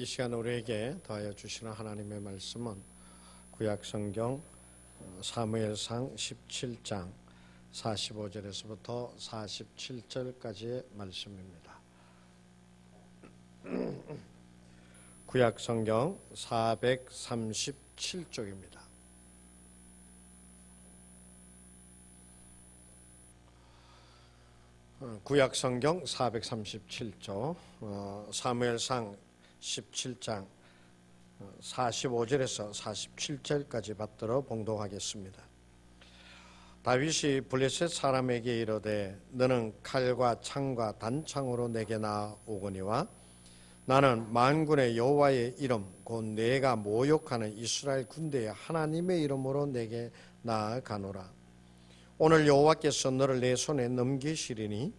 이 시간 우리에게 더하여 주시는 하나님의 말씀은 구약성경 사무엘상 17장 45절에서부터 47절까지의 말씀입니다. 구약성경 437쪽입니다. 구약성경 437쪽 사무엘상 17장 45절에서 47절까지 받들어 봉독하겠습니다. 다윗이 블레셋 사람에게 이르되 너는 칼과 창과 단창으로 내게 나오거니와 나는 만군의 여호와의 이름 곧 내가 모욕하는 이스라엘 군대의 하나님의 이름으로 내게 나아가노라. 오늘 여호와께서 너를 내 손에 넘기시리니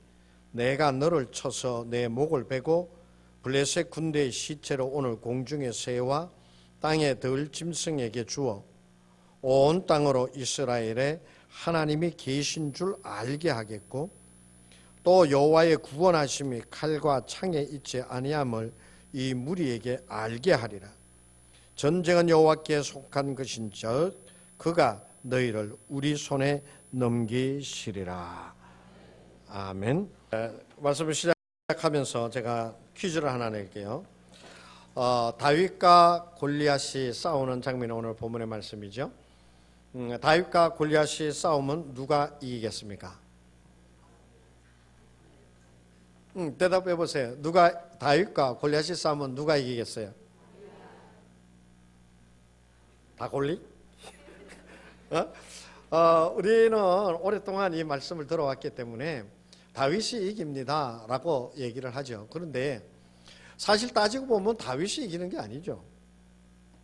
내가 너를 쳐서 내 목을 베고 블레셋 군대의 시체로 오늘 공중의 새와 땅의 들짐승에게 주어 온 땅으로 이스라엘에 하나님이 계신 줄 알게 하겠고 또 여호와의 구원하심이 칼과 창에 있지 아니함을 이 무리에게 알게 하리라. 전쟁은 여호와께 속한 것인즉 그가 너희를 우리 손에 넘기시리라. 아멘. 말씀을 시작하면서 제가 퀴즈를 하나 낼게요. 다윗과 골리앗이 싸우는 장면이 오늘 본문의 말씀이죠. 다윗과 골리앗이 싸우면 누가 이기겠습니까? 대답해 보세요. 다윗과 골리앗이 싸우면 누가 이기겠어요? 다 골리? 우리는 오랫동안 이 말씀을 들어왔기 때문에 다윗이 이깁니다 라고 얘기를 하죠. 그런데 사실 따지고 보면 다윗이 이기는 게 아니죠.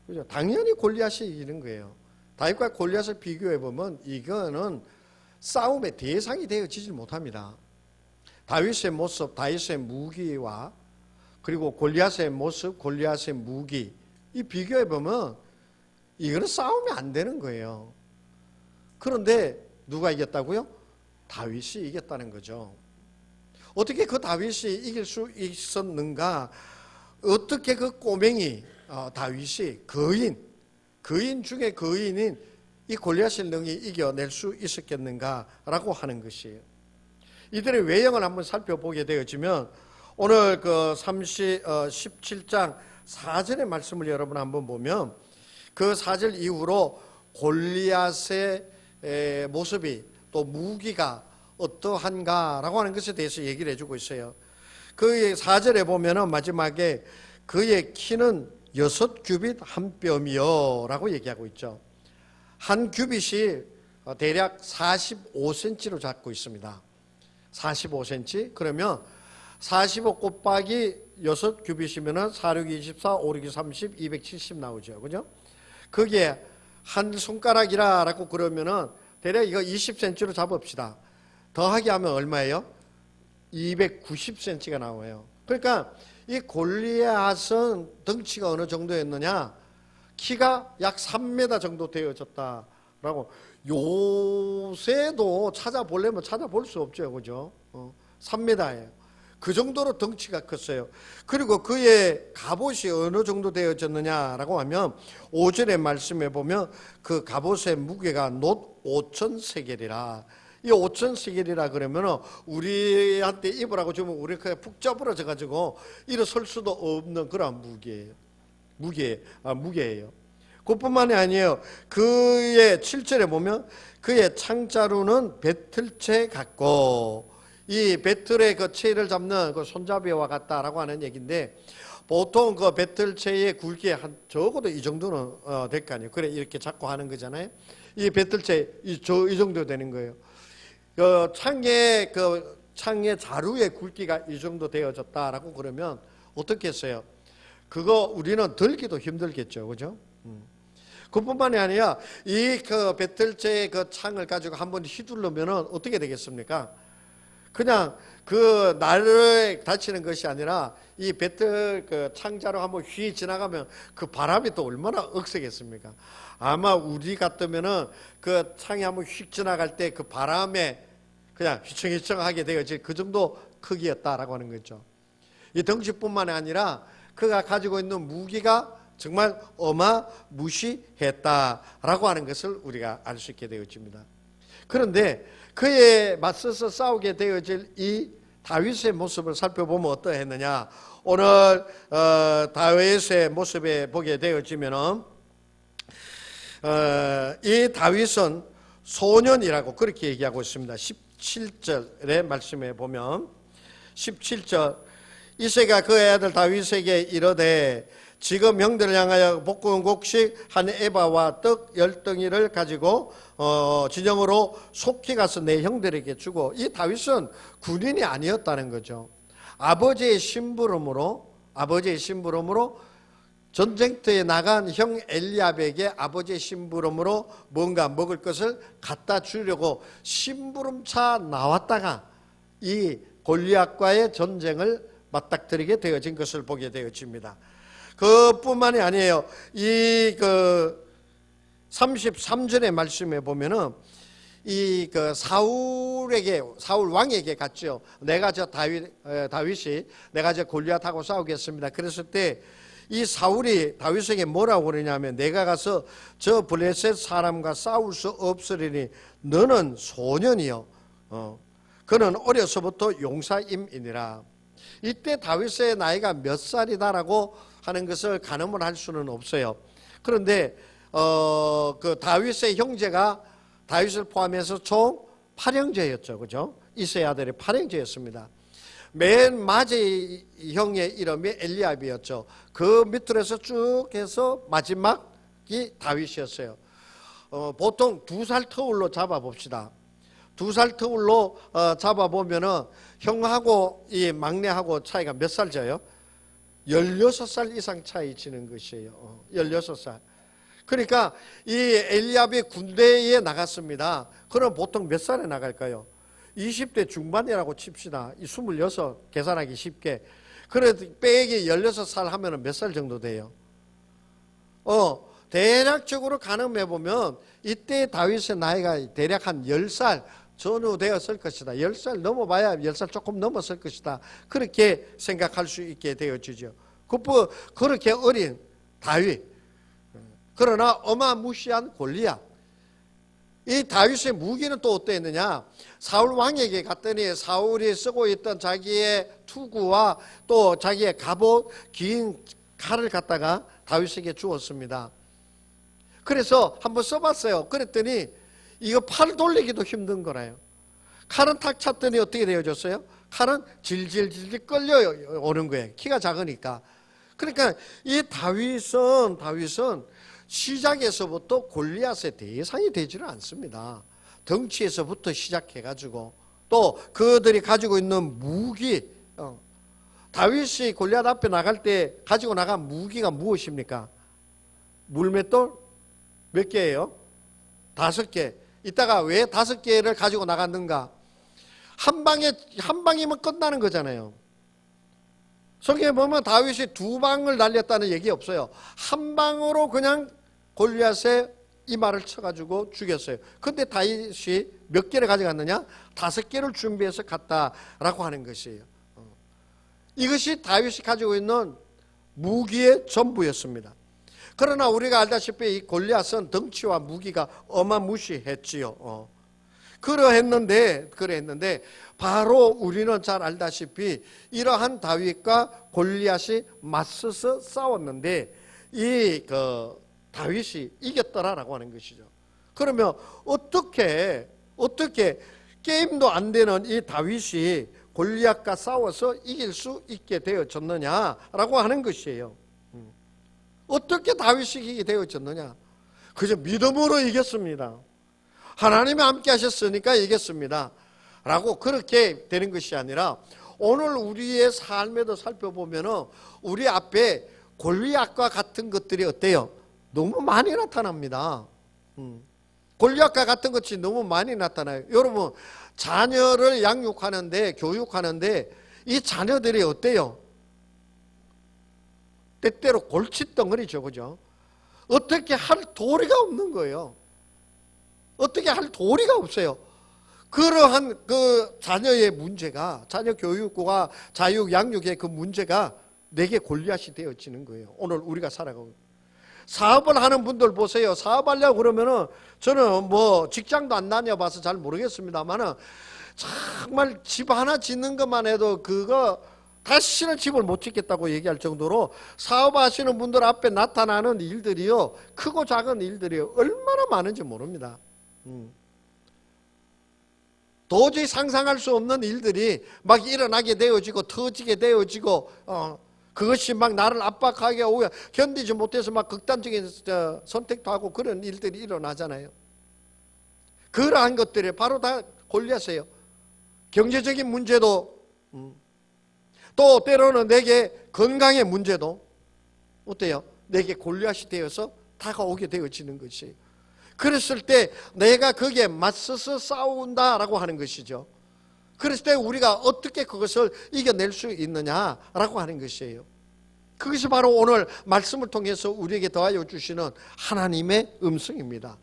그죠? 당연히 골리앗이 이기는 거예요. 다윗과 골리앗을 비교해 보면 이거는 싸움의 대상이 되어지질 못합니다. 다윗의 모습, 다윗의 무기와 그리고 골리앗의 모습, 골리앗의 무기 이 비교해 보면 이거는 싸움이 안 되는 거예요. 그런데 누가 이겼다고요? 다윗이 이겼다는 거죠. 어떻게 그 다윗이 이길 수 있었는가? 어떻게 그 꼬맹이 다윗이 거인 중에 거인인 이 골리앗을 능히 이겨낼 수 있었겠는가라고 하는 것이에요. 이들의 외형을 한번 살펴보게 되어지면 오늘 그 17장 4절의 말씀을 여러분 한번 보면 그 4절 이후로 골리앗의 모습이 또 무기가 어떠한가라고 하는 것에 대해서 얘기를 해주고 있어요. 그 4절에 보면은 마지막에 그의 키는 6규빗 한 뼘이요 라고 얘기하고 있죠. 한 규빗이 대략 45cm로 잡고 있습니다. 45cm 그러면 45 곱하기 6규빗이면은 4, 6, 24, 5, 6, 30, 270 나오죠. 그죠? 그게 한 손가락이라고 그러면은 대략 이거 20cm로 잡읍시다. 더하기 하면 얼마예요? 290cm가 나와요. 그러니까 이 골리앗은 덩치가 어느 정도였느냐? 키가 약 3m 정도 되어졌다라고. 요새도 찾아보려면 찾아볼 수 없죠. 그죠? 3m예요. 그 정도로 덩치가 컸어요. 그리고 그의 갑옷이 어느 정도 되어졌느냐라고 하면 5절의 말씀에 보면 그 갑옷의 무게가 놋 5,000세겔이라. 이 5,000세겔이라 그러면 우리한테 입으라고 주면 우리 그냥 푹 쪄부러져 가지고 일어설 수도 없는 그런 무게예요. 그뿐만이 아니에요. 그의 7절에 보면 그의 창자루는 배틀채 같고 이 배틀의 그 채를 잡는 그 손잡이와 같다라고 하는 얘기인데 보통 그 배틀채의 굵기 한 적어도 이 정도는 될 거 아니에요. 그래 이렇게 잡고 하는 거잖아요. 이 배틀채 이 정도 되는 거예요. 창의 자루의 굵기가 이 정도 되어졌다라고 그러면 어떻게 했어요? 그거 우리는 들기도 힘들겠죠, 그죠? 그뿐만이 아니라 이 그 배틀채의 그 창을 가지고 한번 휘두르면은 어떻게 되겠습니까? 그냥 그 날에 다치는 것이 아니라 이 배틀 그 창자로 한번 휘 지나가면 그 바람이 또 얼마나 억세겠습니까? 아마 우리 같으면은 그 창이 한번 휙 지나갈 때 그 바람에 그냥 휘청휘청하게 되어질 그 정도 크기였다라고 하는 거죠. 이 덩치뿐만 아니라 그가 가지고 있는 무기가 정말 어마무시했다라고 하는 것을 우리가 알 수 있게 되어집니다. 그런데 그에 맞서서 싸우게 되어질 이 다윗의 모습을 살펴보면 어떠했느냐? 오늘 다윗의 모습에 보게 되어지면은 이 다윗은 소년이라고 그렇게 얘기하고 있습니다. 17절의 말씀에 보면 17절 이새가 그의 아들 다윗에게 이르되 지금 형들을 향하여 볶은 곡식 한 에바와 떡 10덩이를 가지고 진영으로 속히 가서 내 형들에게 주고, 이 다윗은 군인이 아니었다는 거죠. 아버지의 심부름으로 전쟁터에 나간 형 엘리압에게 아버지의 심부름으로 뭔가 먹을 것을 갖다 주려고 심부름차 나왔다가 이 골리앗과의 전쟁을 맞닥뜨리게 되어진 것을 보게 되어집니다. 그뿐만이 아니에요. 이 33절의 말씀에 보면은 사울 왕에게 갔죠. 내가 다윗이 내가 골리앗하고 싸우겠습니다. 그랬을 때 이 사울이 다윗에게 뭐라고 그러냐면, 내가 가서 저 블레셋 사람과 싸울 수 없으리니 너는 소년이요 그는 어려서부터 용사임이니라. 이때 다윗의 나이가 몇 살이다라고 하는 것을 가늠을 할 수는 없어요. 그런데 그 다윗의 형제가 다윗을 포함해서 총 8형제였죠. 그죠? 이새의 아들이 8형제였습니다. 맨 맞이 형의 이름이 엘리압이었죠. 그 밑으로서 쭉 해서 마지막이 다윗이었어요. 보통 2살 터울로 잡아봅시다. 2살 터울로 잡아보면은 형하고 이 막내하고 차이가 몇 살 져요? 16살 이상 차이 지는 것이에요. 16살. 그러니까 이 엘리압이 군대에 나갔습니다. 그럼 보통 몇 살에 나갈까요? 20대 중반이라고 칩시다. 26 계산하기 쉽게. 그래도 빼기 16살 하면 몇 살 정도 돼요? 대략적으로 가늠해 보면 이때 다윗의 나이가 대략 한 10살 전후 되었을 것이다. 10살 넘어봐야 10살 조금 넘었을 것이다. 그렇게 생각할 수 있게 되어지죠. 그렇게 어린 다윗, 그러나 어마무시한 골리앗. 이 다윗의 무기는 또 어떠했느냐? 사울 왕에게 갔더니 사울이 쓰고 있던 자기의 투구와 또 자기의 갑옷, 긴 칼을 갖다가 다윗에게 주었습니다. 그래서 한번 써봤어요. 그랬더니 이거 팔 돌리기도 힘든 거라요. 칼은 탁 찼더니 어떻게 되어졌어요? 칼은 질질질 끌려 오는 거예요. 키가 작으니까. 그러니까 이 다윗은 시작에서부터 골리앗의 대상이 되지는 않습니다. 덩치에서부터 시작해가지고 또 그들이 가지고 있는 무기, 다윗이 골리앗 앞에 나갈 때 가지고 나간 무기가 무엇입니까? 물맷돌 몇 개예요? 5개. 이따가 왜 5개를 가지고 나갔는가? 한 방이면 끝나는 거잖아요. 성경에 보면 다윗이 2방을 날렸다는 얘기 없어요. 한 방으로 그냥 골리앗의 이마를 쳐가지고 죽였어요. 근데 다윗이 몇 개를 가져갔느냐? 5개를 준비해서 갔다라고 하는 것이에요. 이것이 다윗이 가지고 있는 무기의 전부였습니다. 그러나 우리가 알다시피 이 골리앗은 덩치와 무기가 어마무시했지요. 그러했는데 바로 우리는 잘 알다시피 이러한 다윗과 골리앗이 맞서서 싸웠는데 이 다윗이 이겼더라라고 하는 것이죠. 그러면 어떻게 게임도 안 되는 이 다윗이 골리앗과 싸워서 이길 수 있게 되어졌느냐라고 하는 것이에요. 어떻게 다윗이 이기게 되어졌느냐? 그저 믿음으로 이겼습니다. 하나님이 함께 하셨으니까 이겼습니다. 라고 그렇게 되는 것이 아니라 오늘 우리의 삶에도 살펴보면은 우리 앞에 골리앗과 같은 것들이 어때요? 너무 많이 나타납니다. 골리앗과 같은 것이 너무 많이 나타나요. 여러분, 자녀를 양육하는데, 교육하는데 이 자녀들이 어때요? 때때로 골칫덩어리죠. 그죠? 어떻게 할 도리가 없는 거예요. 어떻게 할 도리가 없어요. 그러한 그 자녀의 문제가, 자녀 교육과 자육 양육의 그 문제가 내게 골리앗이 되어지는 거예요. 오늘 우리가 살아가고. 사업을 하는 분들 보세요. 사업하려고 그러면은 저는 뭐 직장도 안 다녀봐서 잘 모르겠습니다만은 정말 집 하나 짓는 것만 해도 그거 다시는 집을 못 짓겠다고 얘기할 정도로 사업하시는 분들 앞에 나타나는 일들이요, 크고 작은 일들이요, 얼마나 많은지 모릅니다. 도저히 상상할 수 없는 일들이 막 일어나게 되어지고 터지게 되어지고 그것이 막 나를 압박하게 오고 견디지 못해서 막 극단적인 선택도 하고 그런 일들이 일어나잖아요. 그러한 것들이 바로 다 골리앗이에요. 경제적인 문제도 또 때로는 내게 건강의 문제도 어때요? 내게 골리앗이 되어서 다가오게 되어지는 것이에요. 그랬을 때 내가 거기에 맞서서 싸운다라고 하는 것이죠. 그랬을 때 우리가 어떻게 그것을 이겨낼 수 있느냐라고 하는 것이에요. 그것이 바로 오늘 말씀을 통해서 우리에게 더하여 주시는 하나님의 음성입니다.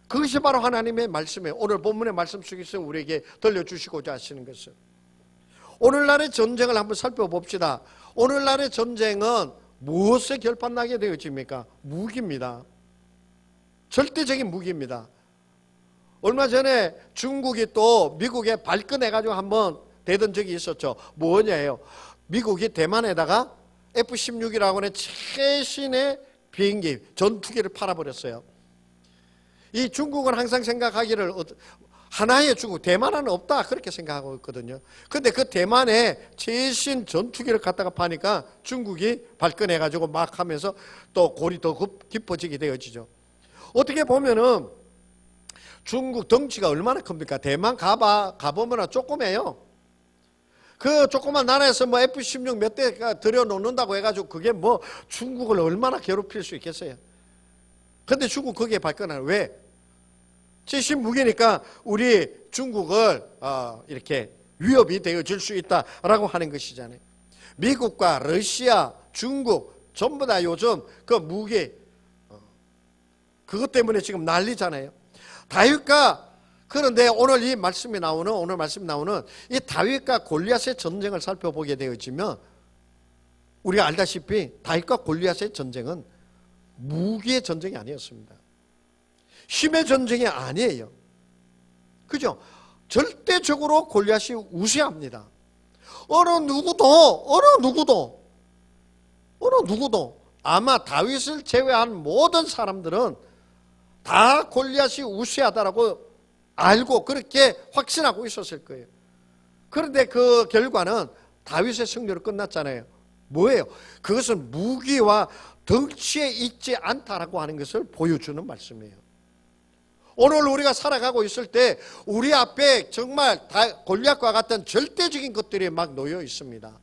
그것이 바로 하나님의 말씀이에요. 오늘 본문의 말씀 속에서 우리에게 들려주시고자 하시는 것은, 오늘날의 전쟁을 한번 살펴봅시다. 오늘날의 전쟁은 무엇에 결판나게 되어집니까? 무기입니다. 절대적인 무기입니다. 얼마 전에 중국이 또 미국에 발끈해가지고 한번 대던 적이 있었죠. 뭐냐예요? 미국이 대만에다가 F-16이라고 하는 최신의 비행기, 전투기를 팔아버렸어요. 이 중국은 항상 생각하기를 하나의 중국, 대만은 없다 그렇게 생각하고 있거든요. 근데 그 대만에 최신 전투기를 갖다가 파니까 중국이 발끈해가지고 막 하면서 또 골이 더 깊어지게 되어지죠. 어떻게 보면은 중국 덩치가 얼마나 큽니까? 대만 가보면 조그매요. 그 조그만 나라에서 뭐 F-16 몇 대가 들여놓는다고 해가지고 그게 뭐 중국을 얼마나 괴롭힐 수 있겠어요? 근데 중국 거기에 발끈하는, 왜? 최신 무기니까 우리 중국을 이렇게 위협이 되어질 수 있다라고 하는 것이잖아요. 미국과 러시아, 중국 전부 다 요즘 그 무기 그것 때문에 지금 난리잖아요. 다윗과, 그런데 오늘 말씀이 나오는 이 다윗과 골리앗의 전쟁을 살펴보게 되어지면 우리가 알다시피 다윗과 골리앗의 전쟁은 무기의 전쟁이 아니었습니다. 힘의 전쟁이 아니에요. 그죠? 절대적으로 골리앗이 우세합니다. 어느 누구도 아마 다윗을 제외한 모든 사람들은 다 골리앗이 우세하다라고 알고 그렇게 확신하고 있었을 거예요. 그런데 그 결과는 다윗의 승리로 끝났잖아요. 뭐예요? 그것은 무기와 덩치에 있지 않다라고 하는 것을 보여주는 말씀이에요. 오늘 우리가 살아가고 있을 때 우리 앞에 정말 골리앗과 같은 절대적인 것들이 막 놓여 있습니다.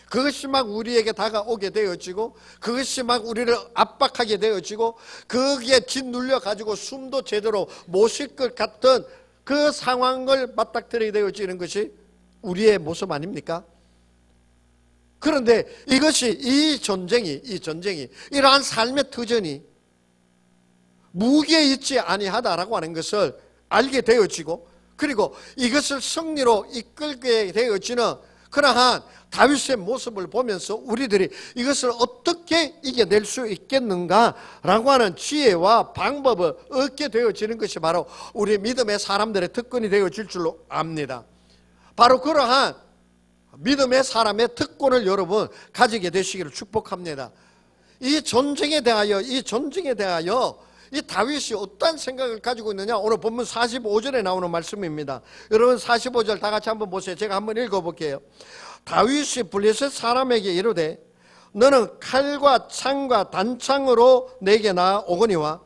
그것이 막 우리에게 다가오게 되어지고 그것이 막 우리를 압박하게 되어지고 거기에 짓눌려 가지고 숨도 제대로 못 쉴 것 같은 그 상황을 맞닥뜨리게 되어지는 것이 우리의 모습 아닙니까? 그런데 이것이 이 전쟁이 이러한 삶의 터전이 무기에 있지 아니하다라고 하는 것을 알게 되어지고, 그리고 이것을 승리로 이끌게 되어지는 그러한 다윗의 모습을 보면서 우리들이 이것을 어떻게 이겨낼 수 있겠는가라고 하는 지혜와 방법을 얻게 되어지는 것이 바로 우리 믿음의 사람들의 특권이 되어질 줄로 압니다. 바로 그러한 믿음의 사람의 특권을 여러분 가지게 되시기를 축복합니다. 이 전쟁에 대하여 이 다윗이 어떤 생각을 가지고 있느냐, 오늘 본문 45절에 나오는 말씀입니다. 여러분 45절 다 같이 한번 보세요. 제가 한번 읽어볼게요. 다윗이 블레셋 사람에게 이르되 너는 칼과 창과 단창으로 내게 나오거니와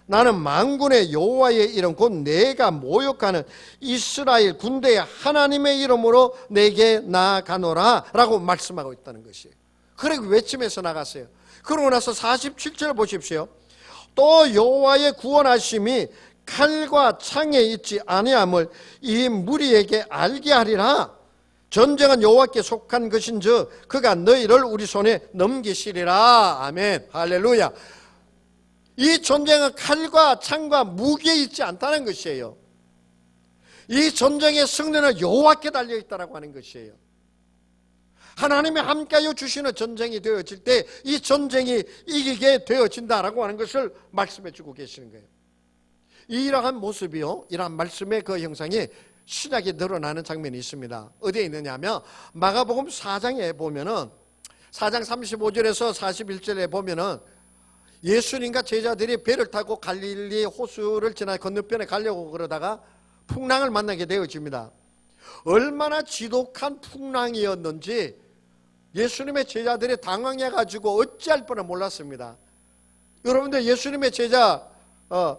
나는 만군의 여호와의 이름 곧 내가 모욕하는 이스라엘 군대의 하나님의 이름으로 내게 나아가노라 라고 말씀하고 있다는 것이에요. 그리고 외치면서 나갔어요. 그러고 나서 47절 보십시오. 또 여호와의 구원하심이 칼과 창에 있지 아니함을 이 무리에게 알게 하리라. 전쟁은 여호와께 속한 것인즉 그가 너희를 우리 손에 넘기시리라. 아멘. 할렐루야. 이 전쟁은 칼과 창과 무기에 있지 않다는 것이에요. 이 전쟁의 승리는 여호와께 달려있다라고 하는 것이에요. 하나님이 함께하여 주시는 전쟁이 되어질 때 이 전쟁이 이기게 되어진다라고 하는 것을 말씀해 주고 계시는 거예요. 이러한 모습이요, 이러한 말씀의 그 형상이 신약에 늘어나는 장면이 있습니다. 어디에 있느냐 하면 마가복음 4장에 보면은 4장 35절에서 41절에 보면은 예수님과 제자들이 배를 타고 갈릴리 호수를 지나 건너편에 가려고 그러다가 풍랑을 만나게 되어집니다. 얼마나 지독한 풍랑이었는지 예수님의 제자들이 당황해가지고 어찌할 뻔을 몰랐습니다. 여러분들, 예수님의 제자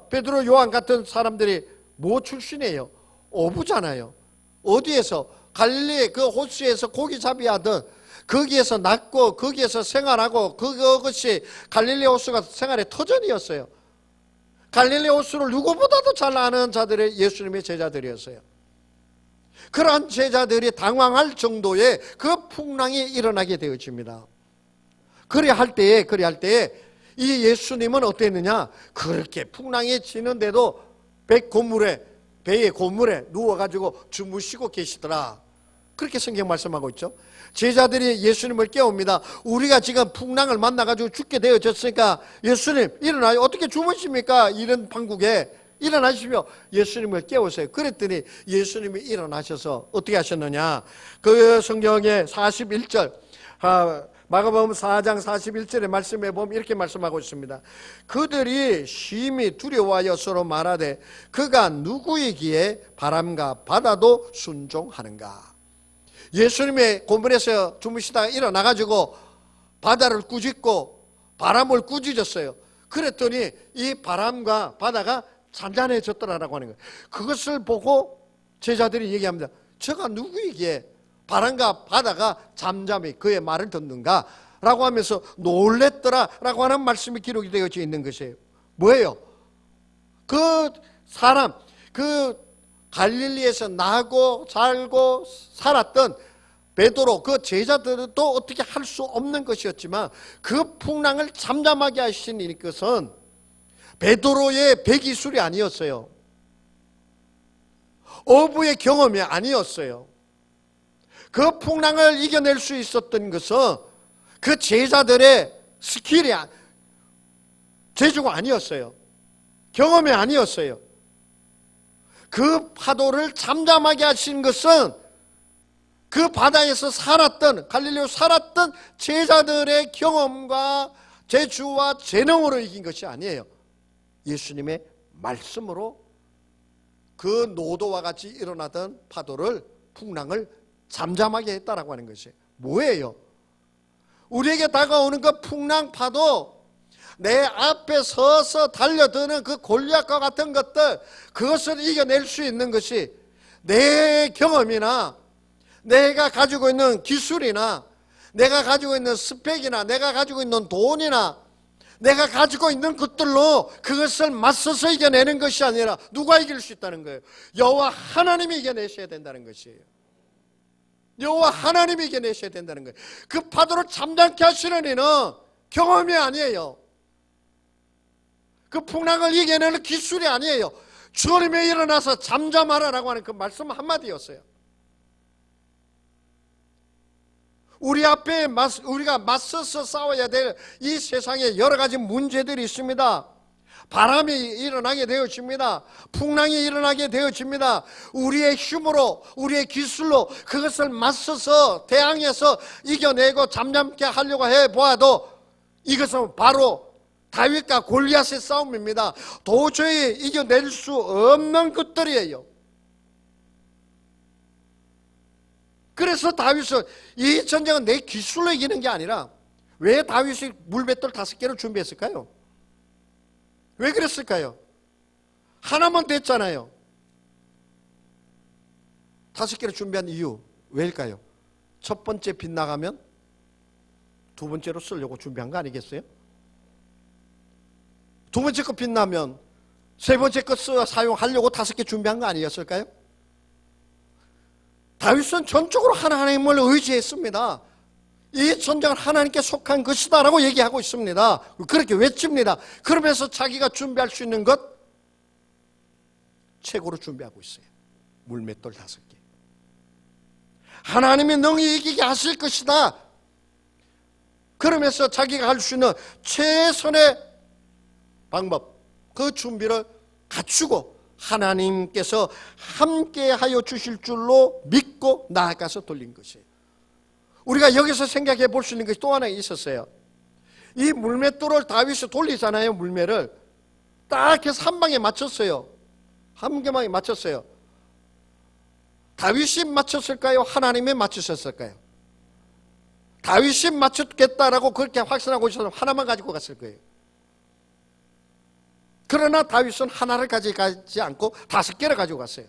베드로, 요한 같은 사람들이 뭐 출신이에요? 어부잖아요. 어디에서? 갈릴리 그 호수에서 고기잡이 하던, 거기에서 낳고 거기에서 생활하고, 그것이 갈릴리 호수가 생활의 터전이었어요. 갈릴리 호수를 누구보다도 잘 아는 자들이 예수님의 제자들이었어요. 그러한 제자들이 당황할 정도의 그 풍랑이 일어나게 되어집니다. 그리할 때에 이 예수님은 어땠느냐? 그렇게 풍랑이 치는데도 배의 고물에 누워가지고 주무시고 계시더라. 그렇게 성경 말씀하고 있죠. 제자들이 예수님을 깨웁니다. 우리가 지금 풍랑을 만나가지고 죽게 되어졌으니까 예수님 일어나요. 어떻게 주무십니까? 이런 판국에 일어나시며 예수님을 깨우세요. 그랬더니 예수님이 일어나셔서 어떻게 하셨느냐? 그 성경의 41절, 마가복음 4장 41절의 말씀에 보면 이렇게 말씀하고 있습니다. 그들이 심히 두려워하여 서로 말하되 그가 누구이기에 바람과 바다도 순종하는가? 예수님의 고문에서 주무시다가 일어나가지고 바다를 꾸짖고 바람을 꾸짖었어요. 그랬더니 이 바람과 바다가 잔잔해졌더라라고 하는 거예요. 그것을 보고 제자들이 얘기합니다. 저가 누구이기에 바람과 바다가 잠잠히 그의 말을 듣는가? 라고 하면서 놀랬더라라고 하는 말씀이 기록이 되어져 있는 것이에요. 뭐예요? 그 사람, 그 갈릴리에서 나고 살고 살았던 베드로, 그 제자들도 어떻게 할 수 없는 것이었지만 그 풍랑을 잠잠하게 하신 이것은 베드로의 배기술이 아니었어요. 어부의 경험이 아니었어요. 그 풍랑을 이겨낼 수 있었던 것은 그 제자들의 스킬이, 재주가 아니었어요. 경험이 아니었어요. 그 파도를 잠잠하게 하신 것은 그 바다에서 살았던, 갈릴리로 살았던 제자들의 경험과 재주와 재능으로 이긴 것이 아니에요. 예수님의 말씀으로 그 노도와 같이 일어나던 파도를, 풍랑을 잠잠하게 했다라고 하는 것이에요. 뭐예요? 우리에게 다가오는 그 풍랑 파도, 내 앞에 서서 달려드는 그 골리앗과 같은 것들, 그것을 이겨낼 수 있는 것이 내 경험이나 내가 가지고 있는 기술이나 내가 가지고 있는 스펙이나 내가 가지고 있는 돈이나 내가 가지고 있는 것들로 그것을 맞서서 이겨내는 것이 아니라 누가 이길 수 있다는 거예요? 여호와 하나님이 이겨내셔야 된다는 것이에요. 여호와 하나님이 이겨내셔야 된다는 거예요. 그 파도를 잠잠케 하시는 이는 경험이 아니에요. 그 풍랑을 이겨내는 기술이 아니에요. 주님이 일어나서 잠잠하라라고 하는 그 말씀 한마디였어요. 우리 앞에 우리가 맞서서 싸워야 될 이 세상에 여러 가지 문제들이 있습니다. 바람이 일어나게 되어집니다. 풍랑이 일어나게 되어집니다. 우리의 힘으로, 우리의 기술로 그것을 맞서서 대항해서 이겨내고 잠잠케 하려고 해보아도 이것은 바로 다윗과 골리앗의 싸움입니다. 도저히 이겨낼 수 없는 것들이에요. 그래서 다윗은 이 전쟁은 내 기술로 이기는 게 아니라, 왜 다윗이 물맷돌 5개를 준비했을까요? 왜 그랬을까요? 하나만 됐잖아요. 5개를 준비한 이유 왜일까요? 첫 번째 빗나가면 두 번째로 쓰려고 준비한 거 아니겠어요? 두 번째 거 빗나면 세 번째 거 사용하려고 5개 준비한 거 아니었을까요? 다윗은 전적으로 하나님을 의지했습니다. 이 전쟁은 하나님께 속한 것이다 라고 얘기하고 있습니다. 그렇게 외칩니다. 그러면서 자기가 준비할 수 있는 것 최고로 준비하고 있어요. 물맷돌 5개. 하나님이 능히 이기게 하실 것이다. 그러면서 자기가 할 수 있는 최선의 방법, 그 준비를 갖추고 하나님께서 함께하여 주실 줄로 믿고 나아가서 돌린 것이에요. 우리가 여기서 생각해 볼 수 있는 것이 또 하나 있었어요. 이 물맷돌을 다윗이 돌리잖아요. 물매를 딱 해서 한 방에 맞췄어요. 한 방에 맞췄어요. 다윗이 맞췄을까요? 하나님이 맞추셨을까요? 다윗이 맞췄겠다라고 그렇게 확신하고 있어서 하나만 가지고 갔을 거예요. 그러나 다윗은 하나를 가져가지 않고 5개를 가지고 갔어요.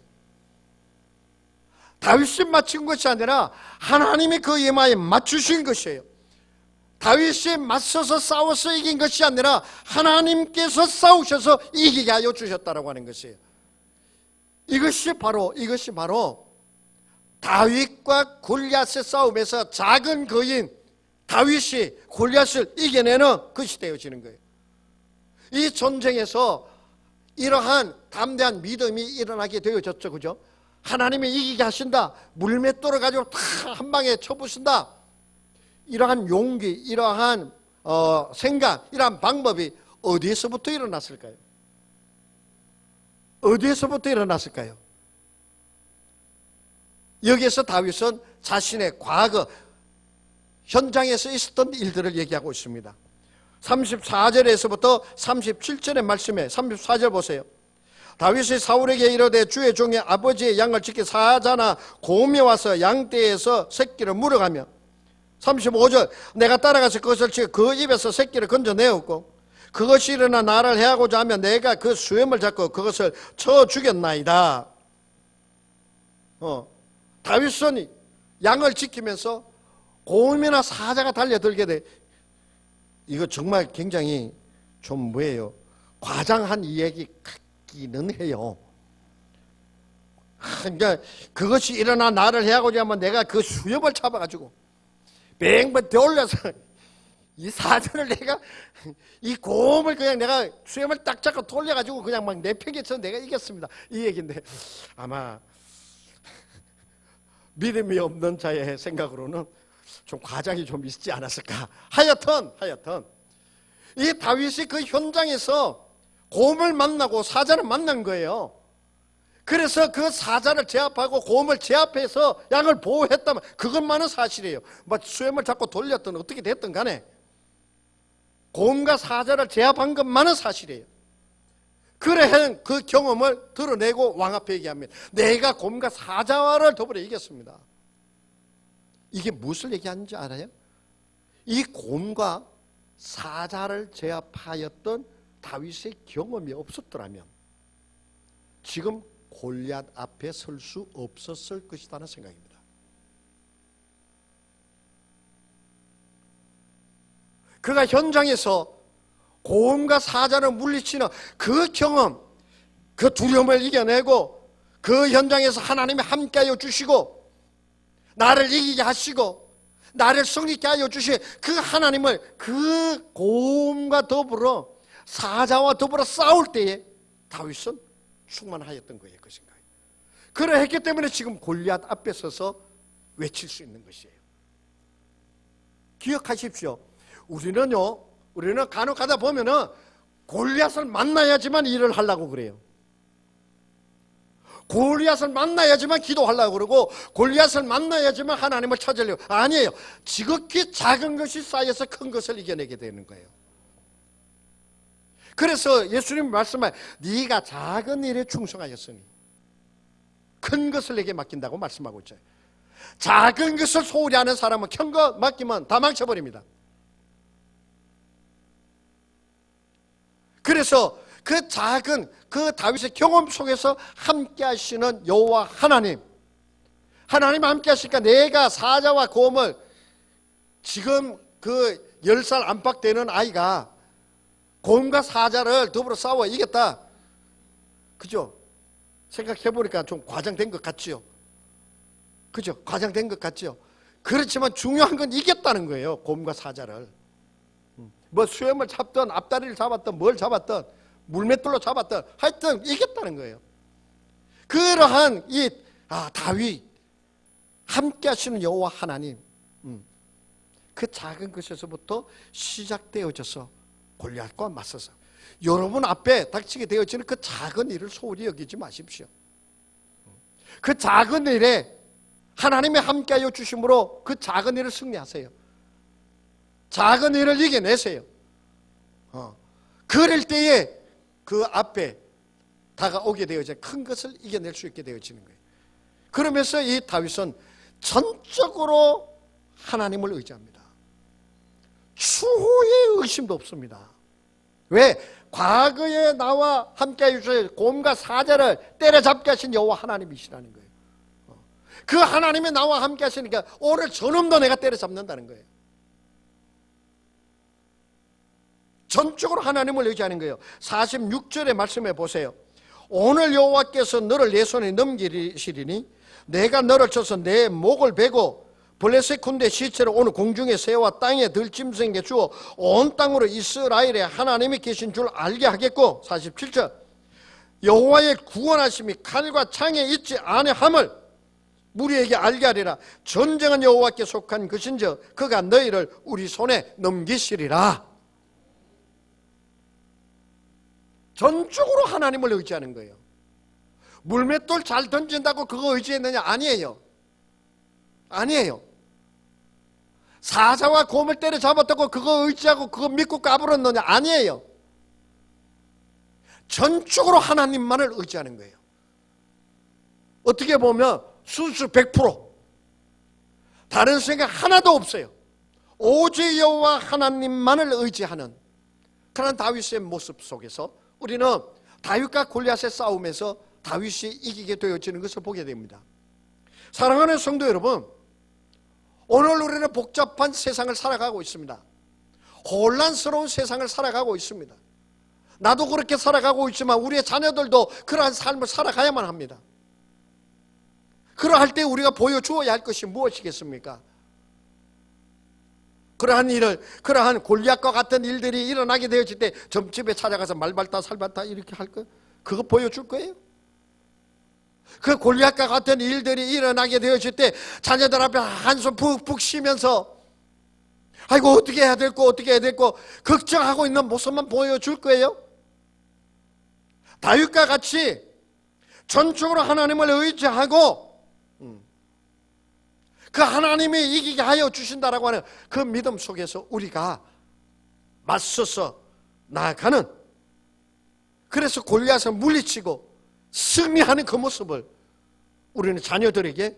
다윗이 맞춘 것이 아니라 하나님이 그 이마에 맞추신 것이에요. 다윗이 맞서서 싸워서 이긴 것이 아니라 하나님께서 싸우셔서 이기게 하여 주셨다라고 하는 것이에요. 이것이 바로 다윗과 골리앗의 싸움에서 작은 거인 다윗이 골리앗을 이겨내는 것이 되어지는 거예요. 이 전쟁에서 이러한 담대한 믿음이 일어나게 되어졌죠. 그죠? 하나님이 이기게 하신다. 물맷돌을 가지고 다 한 방에 쳐부신다. 이러한 용기, 이러한 생각, 이러한 방법이 어디에서부터 일어났을까요? 어디에서부터 일어났을까요? 여기에서 다윗은 자신의 과거 현장에서 있었던 일들을 얘기하고 있습니다. 34절에서부터 37절의 말씀에 34절 보세요. 다윗이 사울에게 이르되 주의 종의 아버지의 양을 지켜 사자나 곰이 와서 양떼에서 새끼를 물어가며 35절 내가 따라가서 그것을 치고 그 입에서 새끼를 건져내었고 그것이 일어나 나를 해하고자 하면 내가 그 수염을 잡고 그것을 쳐 죽였나이다. 다윗은 양을 지키면서 곰이나 사자가 달려들게 돼. 이거 정말 굉장히 좀 뭐예요? 과장한 이야기 같기는 해요. 그러니까 그것이 일어나 나를 해하고자 하면 내가 그 수염을 잡아가지고 뱅뱅 돌려서 이 사자를 내가 이 곰을 그냥 내가 수염을 딱 잡고 돌려가지고 그냥 막 내팽개쳐 내가 이겼습니다. 이 얘기인데 아마 믿음이 없는 자의 생각으로는 좀 과장이 좀 있지 않았을까. 하여튼 이 다윗이 그 현장에서 곰을 만나고 사자를 만난 거예요. 그래서 그 사자를 제압하고 곰을 제압해서 양을 보호했다면 그것만은 사실이에요. 뭐 수염을 잡고 돌렸든 어떻게 됐든 간에 곰과 사자를 제압한 것만은 사실이에요. 그래 그 경험을 드러내고 왕 앞에 얘기합니다. 내가 곰과 사자를 더불어 이겼습니다. 이게 무엇을 얘기하는지 알아요? 이 곰과 사자를 제압하였던 다윗의 경험이 없었더라면 지금 골리앗 앞에 설 수 없었을 것이라는 생각입니다. 그가 현장에서 곰과 사자를 물리치는 그 경험, 그 두려움을 이겨내고 그 현장에서 하나님이 함께하여 주시고 나를 이기게 하시고 나를 승리케 하여 주신 그 하나님을 그 곰과 더불어 사자와 더불어 싸울 때에 다윗은 충만하였던 거예요. 그것인가요? 그러했기 때문에 지금 골리앗 앞에 서서 외칠 수 있는 것이에요. 기억하십시오. 우리는 간혹 가다 보면은 골리앗을 만나야지만 일을 하려고 그래요. 골리앗을 만나야지만 기도하려고 그러고 골리앗을 만나야지만 하나님을 찾으려고. 아니에요. 지극히 작은 것이 쌓여서 큰 것을 이겨내게 되는 거예요. 그래서 예수님 말씀하여 네가 작은 일에 충성하였으니 큰 것을 내게 맡긴다고 말씀하고 있어요. 작은 것을 소홀히 하는 사람은 큰 거 맡기면 다 망쳐버립니다. 그래서 그 작은 그 다윗의 경험 속에서 함께 하시는 여호와 하나님 함께 하시니까 내가 사자와 곰을 지금 그 10살 안팎 되는 아이가 곰과 사자를 더불어 싸워 이겼다. 그죠? 생각해보니까 좀 과장된 것 같지요? 그죠? 과장된 것 같지요? 그렇지만 중요한 건 이겼다는 거예요. 곰과 사자를. 뭐 수염을 잡든 앞다리를 잡았든 뭘 잡았든 물맷돌로 잡았든 하여튼 이겼다는 거예요. 그러한 다윗 함께 하시는 여호와 하나님, 그 작은 것에서부터 시작되어져서 골리앗과 맞서서 여러분 앞에 닥치게 되어지는 그 작은 일을 소홀히 여기지 마십시오. 그 작은 일에 하나님이 함께하여 주심으로 그 작은 일을 승리하세요. 작은 일을 이겨내세요. 그럴 때에 그 앞에 다가오게 되어져 큰 것을 이겨낼 수 있게 되어지는 거예요. 그러면서 이 다윗은 전적으로 하나님을 의지합니다. 추후의 의심도 없습니다. 왜? 과거에 나와 함께해 주셔서 곰과 사자를 때려잡게 하신 여호와 하나님이시라는 거예요. 그 하나님이 나와 함께 하시니까 오늘 저놈도 내가 때려잡는다는 거예요. 전적으로 하나님을 의지하는 거예요. 46절의 말씀해 보세요. 오늘 여호와께서 너를 내 손에 넘기시리니 내가 너를 쳐서 내 목을 베고 블레셋 군대 시체를 오늘 공중의 새와 땅에 들짐승에게 주어 온 땅으로 이스라엘에 하나님이 계신 줄 알게 하겠고, 47절 여호와의 구원하심이 칼과 창에 있지 아니함을 우리에게 알게 하리라. 전쟁은 여호와께 속한 것인즉 그가 너희를 우리 손에 넘기시리라. 전적으로 하나님을 의지하는 거예요. 물맷돌 잘 던진다고 그거 의지했느냐? 아니에요. 아니에요. 사자와 곰을 때려잡았다고 그거 의지하고 그거 믿고 까불었느냐? 아니에요. 전적으로 하나님만을 의지하는 거예요. 어떻게 보면 순수 100%, 다른 생각 하나도 없어요. 오직 여호와 하나님만을 의지하는 그런 다윗의 모습 속에서 우리는 다윗과 골리앗의 싸움에서 다윗이 이기게 되어지는 것을 보게 됩니다. 사랑하는 성도 여러분, 오늘 우리는 복잡한 세상을 살아가고 있습니다. 혼란스러운 세상을 살아가고 있습니다. 나도 그렇게 살아가고 있지만 우리의 자녀들도 그러한 삶을 살아가야만 합니다. 그러할 때 우리가 보여주어야 할 것이 무엇이겠습니까? 그러한 골리앗과 같은 일들이 일어나게 되어질 때 점집에 찾아가서 말발다 살발다 이렇게 할 거, 그거 보여줄 거예요? 그 골리앗과 같은 일들이 일어나게 되어질 때 자녀들 앞에 한숨 푹푹 쉬면서 아이고 어떻게 해야 될거 어떻게 해야 될거 걱정하고 있는 모습만 보여줄 거예요? 다윗과 같이 전적으로 하나님을 의지하고 그 하나님이 이기게 하여 주신다라고 하는 그 믿음 속에서 우리가 맞서서 나아가는, 그래서 골리앗을 물리치고 승리하는 그 모습을 우리는 자녀들에게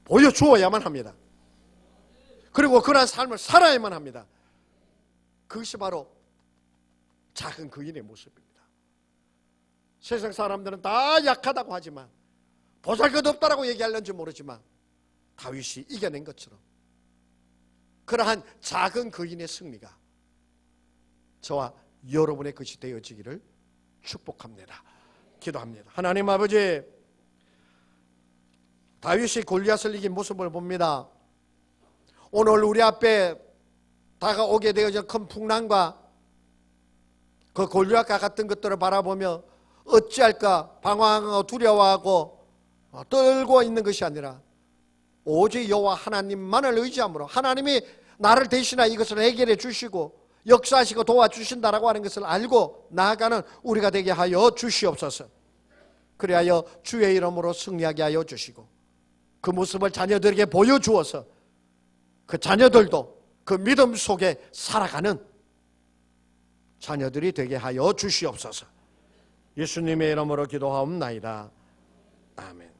보여주어야만 합니다. 그리고 그러한 삶을 살아야만 합니다. 그것이 바로 작은 거인의 모습입니다. 세상 사람들은 다 약하다고 하지만, 보잘것없다라고 얘기하려는지 모르지만 다윗이 이겨낸 것처럼 그러한 작은 거인의 승리가 저와 여러분의 것이 되어지기를 축복합니다. 기도합니다. 하나님 아버지, 다윗이 골리앗을 이긴 모습을 봅니다. 오늘 우리 앞에 다가오게 되어진 큰 풍랑과 그 골리앗과 같은 것들을 바라보며 어찌할까 방황하고 두려워하고 떨고 있는 것이 아니라 오직 여호와 하나님만을 의지함으로 하나님이 나를 대신하여 이것을 해결해 주시고 역사하시고 도와주신다라고 하는 것을 알고 나아가는 우리가 되게 하여 주시옵소서. 그리하여 주의 이름으로 승리하게 하여 주시고 그 모습을 자녀들에게 보여주어서 그 자녀들도 그 믿음 속에 살아가는 자녀들이 되게 하여 주시옵소서. 예수님의 이름으로 기도하옵나이다. 아멘.